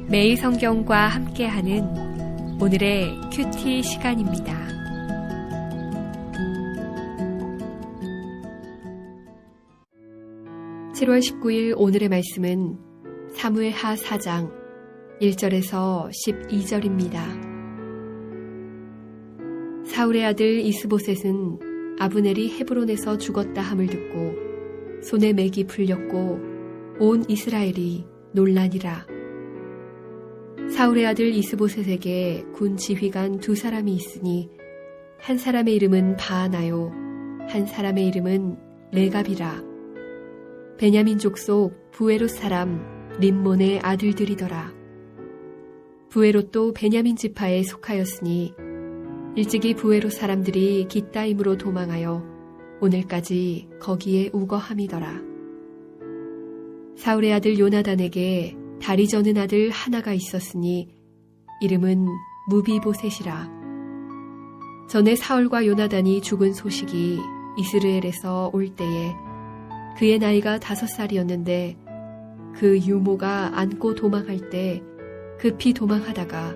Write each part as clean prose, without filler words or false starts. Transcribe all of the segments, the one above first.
매일 성경과 함께하는 오늘의 큐티 시간입니다. (7월 19일) 오늘의 말씀은 사무엘하 4장 1절에서 12절입니다. 사울의 아들 이스보셋은 아브넬이 헤브론에서 죽었다 함을 듣고 손에 맥이 풀렸고 온 이스라엘이 놀라니라. 사울의 아들 이스보셋에게 군 지휘관 2사람이 있으니 한 사람의 이름은 바하나요 한 사람의 이름은 레갑이라. 베냐민 족속 부에롯 사람 림몬의 아들들이더라. 부에롯도 베냐민 지파에 속하였으니 일찍이 부에롯 사람들이 깃다임으로 도망하여 오늘까지 거기에 우거함이더라. 사울의 아들 요나단에게 다리 저는 아들 하나가 있었으니 이름은 무비보셋이라. 전에 사울과 요나단이 죽은 소식이 이스라엘에서 올 때에 그의 나이가 5살이었는데 그 유모가 안고 도망할 때 급히 도망하다가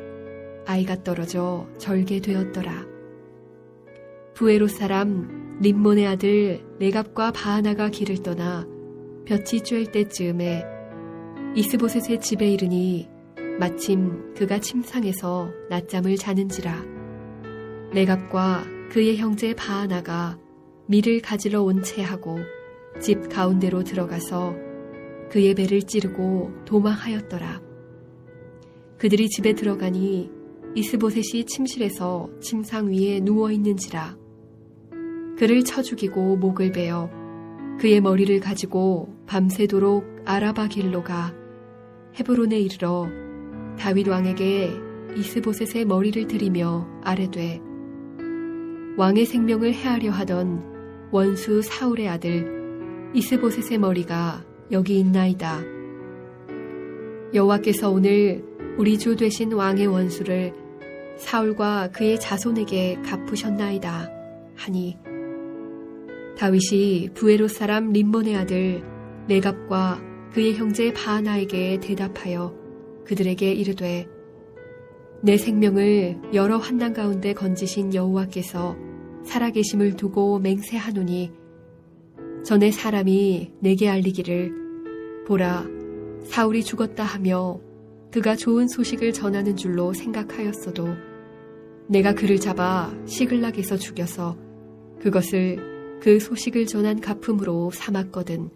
아이가 떨어져 절개 되었더라. 부에롯 사람 림몬의 아들 레갑과 바하나가 길을 떠나 볕이 쬐을 때쯤에 이스보셋의 집에 이르니 마침 그가 침상에서 낮잠을 자는지라. 레갑과 그의 형제 바하나가 밀을 가지러 온 채하고 집 가운데로 들어가서 그의 배를 찌르고 도망하였더라. 그들이 집에 들어가니 이스보셋이 침실에서 침상 위에 누워있는지라. 그를 쳐 죽이고 목을 베어 그의 머리를 가지고 밤새도록 아라바 길로 가 헤브론에 이르러 다윗 왕에게 이스보셋의 머리를 들이며 아뢰되 왕의 생명을 해하려 하던 원수 사울의 아들 이스보셋의 머리가 여기 있나이다. 여호와께서 오늘 우리 주 되신 왕의 원수를 사울과 그의 자손에게 갚으셨나이다 하니 다윗이 부에롯 사람 림몬의 아들 레갑과 그의 형제 바하나에게 대답하여 그들에게 이르되 내 생명을 여러 환난 가운데 건지신 여호와께서 살아계심을 두고 맹세하노니 전에 사람이 내게 알리기를 보라 사울이 죽었다 하며 그가 좋은 소식을 전하는 줄로 생각하였어도 내가 그를 잡아 시글락에서 죽여서 그것을 그 소식을 전한 갚음으로 삼았거든.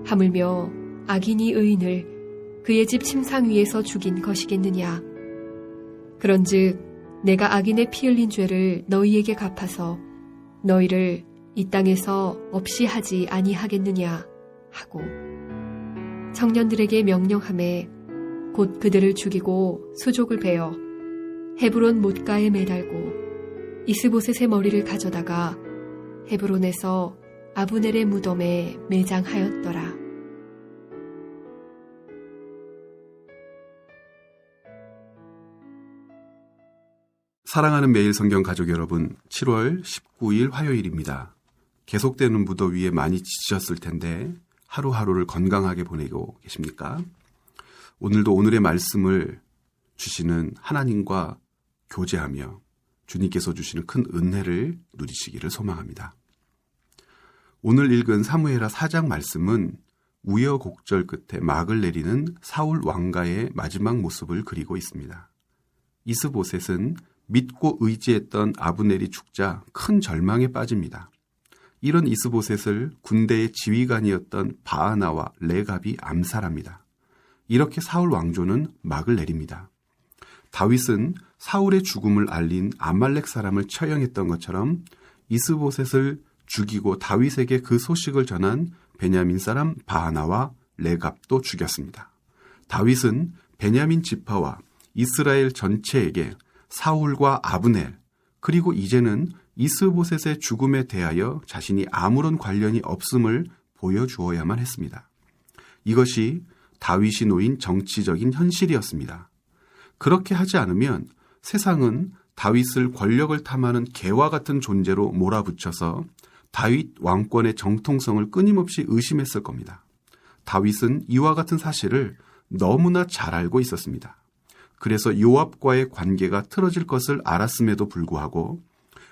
하물며 악인이 의인을 그의 집 침상 위에서 죽인 것이겠느냐. 그런즉 내가 악인의 피 흘린 죄를 너희에게 갚아서 너희를 이 땅에서 없이 하지 아니하겠느냐 하고 청년들에게 명령하매 곧 그들을 죽이고 수족을 베어 헤브론 못가에 매달고 이스보셋의 머리를 가져다가 헤브론에서 아브넬의 무덤에 매장하였더라. 사랑하는 매일 성경 가족 여러분, 7월 19일 화요일입니다. 계속되는 무더위에 많이 지치셨을 텐데 하루하루를 건강하게 보내고 계십니까? 오늘도 오늘의 말씀을 주시는 하나님과 교제하며 주님께서 주시는 큰 은혜를 누리시기를 소망합니다. 오늘 읽은 사무엘하 4장 말씀은 우여곡절 끝에 막을 내리는 사울 왕가의 마지막 모습을 그리고 있습니다. 이스보셋은 믿고 의지했던 아브넬이 죽자 큰 절망에 빠집니다. 이런 이스보셋을 군대의 지휘관이었던 바하나와 레갑이 암살합니다. 이렇게 사울 왕조는 막을 내립니다. 다윗은 사울의 죽음을 알린 아말렉 사람을 처형했던 것처럼 이스보셋을 죽이고 다윗에게 그 소식을 전한 베냐민 사람 바하나와 레갑도 죽였습니다. 다윗은 베냐민 지파와 이스라엘 전체에게 사울과 아브넬 그리고 이제는 이스보셋의 죽음에 대하여 자신이 아무런 관련이 없음을 보여주어야만 했습니다. 이것이 다윗이 놓인 정치적인 현실이었습니다. 그렇게 하지 않으면 세상은 다윗을 권력을 탐하는 개와 같은 존재로 몰아붙여서 다윗 왕권의 정통성을 끊임없이 의심했을 겁니다. 다윗은 이와 같은 사실을 너무나 잘 알고 있었습니다. 그래서 요압과의 관계가 틀어질 것을 알았음에도 불구하고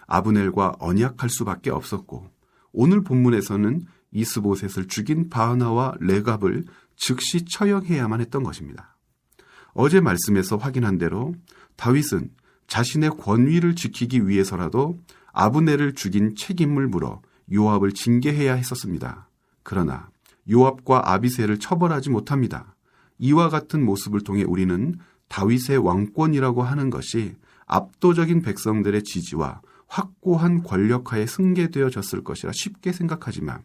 아브넬과 언약할 수밖에 없었고, 오늘 본문에서는 이스보셋을 죽인 바하나와 레갑을 즉시 처형해야만 했던 것입니다. 어제 말씀에서 확인한 대로 다윗은 자신의 권위를 지키기 위해서라도 아브넬을 죽인 책임을 물어 요압을 징계해야 했었습니다. 그러나 요압과 아비새를 처벌하지 못합니다. 이와 같은 모습을 통해 우리는 다윗의 왕권이라고 하는 것이 압도적인 백성들의 지지와 확고한 권력하에 승계되어졌을 것이라 쉽게 생각하지만,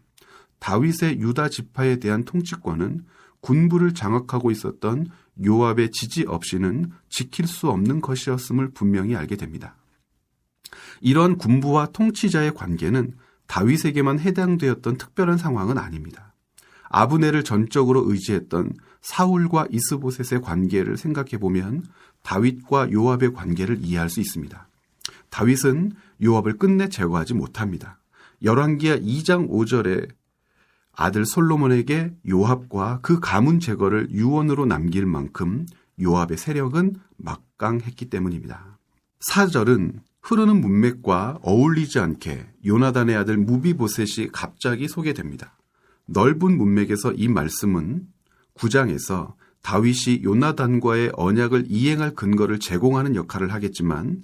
다윗의 유다 지파에 대한 통치권은 군부를 장악하고 있었던 요압의 지지 없이는 지킬 수 없는 것이었음을 분명히 알게 됩니다. 이런 군부와 통치자의 관계는 다윗에게만 해당되었던 특별한 상황은 아닙니다. 아브넬을 전적으로 의지했던 사울과 이스보셋의 관계를 생각해보면 다윗과 요압의 관계를 이해할 수 있습니다. 다윗은 요압을 끝내 제거하지 못합니다. 열왕기하 2장 5절에 아들 솔로몬에게 요압과 그 가문 제거를 유언으로 남길 만큼 요압의 세력은 막강했기 때문입니다. 4절은 흐르는 문맥과 어울리지 않게 요나단의 아들 무비보셋이 갑자기 소개됩니다. 넓은 문맥에서 이 말씀은 9장에서 다윗이 요나단과의 언약을 이행할 근거를 제공하는 역할을 하겠지만,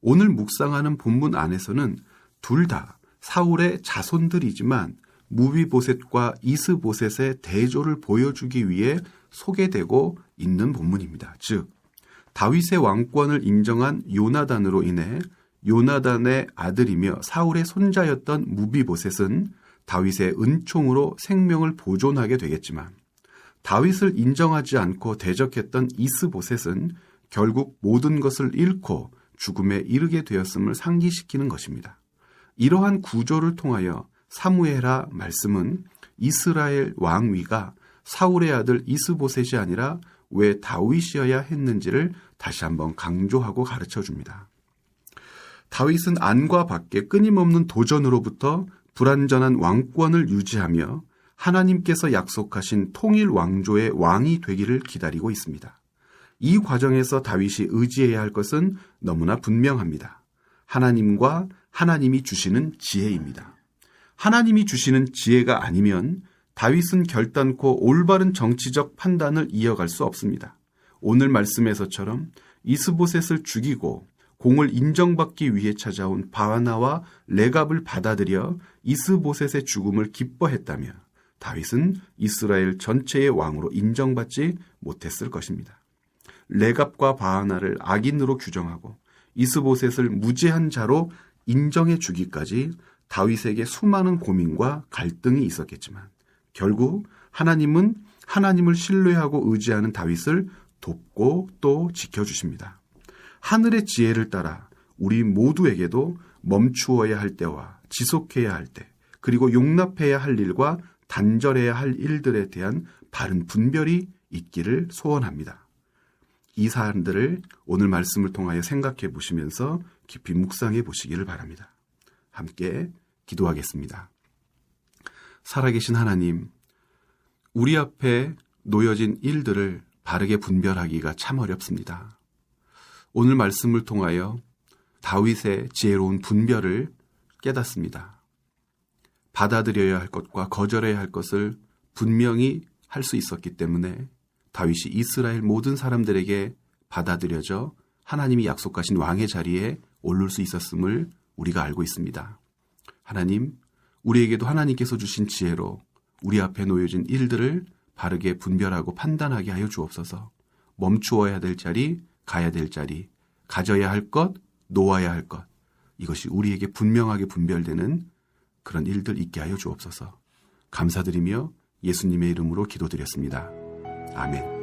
오늘 묵상하는 본문 안에서는 둘 다 사울의 자손들이지만 무비보셋과 이스보셋의 대조를 보여주기 위해 소개되고 있는 본문입니다. 즉, 다윗의 왕권을 인정한 요나단으로 인해 요나단의 아들이며 사울의 손자였던 무비보셋은 다윗의 은총으로 생명을 보존하게 되겠지만, 다윗을 인정하지 않고 대적했던 이스보셋은 결국 모든 것을 잃고 죽음에 이르게 되었음을 상기시키는 것입니다. 이러한 구조를 통하여 사무엘하 말씀은 이스라엘 왕위가 사울의 아들 이스보셋이 아니라 왜 다윗이어야 했는지를 다시 한번 강조하고 가르쳐 줍니다. 다윗은 안과 밖에 끊임없는 도전으로부터 불완전한 왕권을 유지하며 하나님께서 약속하신 통일 왕조의 왕이 되기를 기다리고 있습니다. 이 과정에서 다윗이 의지해야 할 것은 너무나 분명합니다. 하나님과 하나님이 주시는 지혜입니다. 하나님이 주시는 지혜가 아니면 다윗은 결단코 올바른 정치적 판단을 이어갈 수 없습니다. 오늘 말씀에서처럼 이스보셋을 죽이고 공을 인정받기 위해 찾아온 바하나와 레갑을 받아들여 이스보셋의 죽음을 기뻐했다며 다윗은 이스라엘 전체의 왕으로 인정받지 못했을 것입니다. 레갑과 바하나를 악인으로 규정하고 이스보셋을 무죄한 자로 인정해 주기까지 다윗에게 수많은 고민과 갈등이 있었겠지만, 결국 하나님은 하나님을 신뢰하고 의지하는 다윗을 돕고 또 지켜주십니다. 하늘의 지혜를 따라 우리 모두에게도 멈추어야 할 때와 지속해야 할 때, 그리고 용납해야 할 일과 단절해야 할 일들에 대한 바른 분별이 있기를 소원합니다. 이 사안들을 오늘 말씀을 통하여 생각해 보시면서 깊이 묵상해 보시기를 바랍니다. 함께 기도하겠습니다. 살아계신 하나님, 우리 앞에 놓여진 일들을 바르게 분별하기가 참 어렵습니다. 오늘 말씀을 통하여 다윗의 지혜로운 분별을 깨닫습니다. 받아들여야 할 것과 거절해야 할 것을 분명히 할 수 있었기 때문에 다윗이 이스라엘 모든 사람들에게 받아들여져 하나님이 약속하신 왕의 자리에 오를 수 있었음을 우리가 알고 있습니다. 하나님, 우리에게도 하나님께서 주신 지혜로 우리 앞에 놓여진 일들을 바르게 분별하고 판단하게 하여 주옵소서. 멈추어야 될 자리, 가야 될 자리, 가져야 할 것, 놓아야 할 것, 이것이 우리에게 분명하게 분별되는 그런 일들 있게 하여 주옵소서. 감사드리며 예수님의 이름으로 기도드렸습니다. 아멘.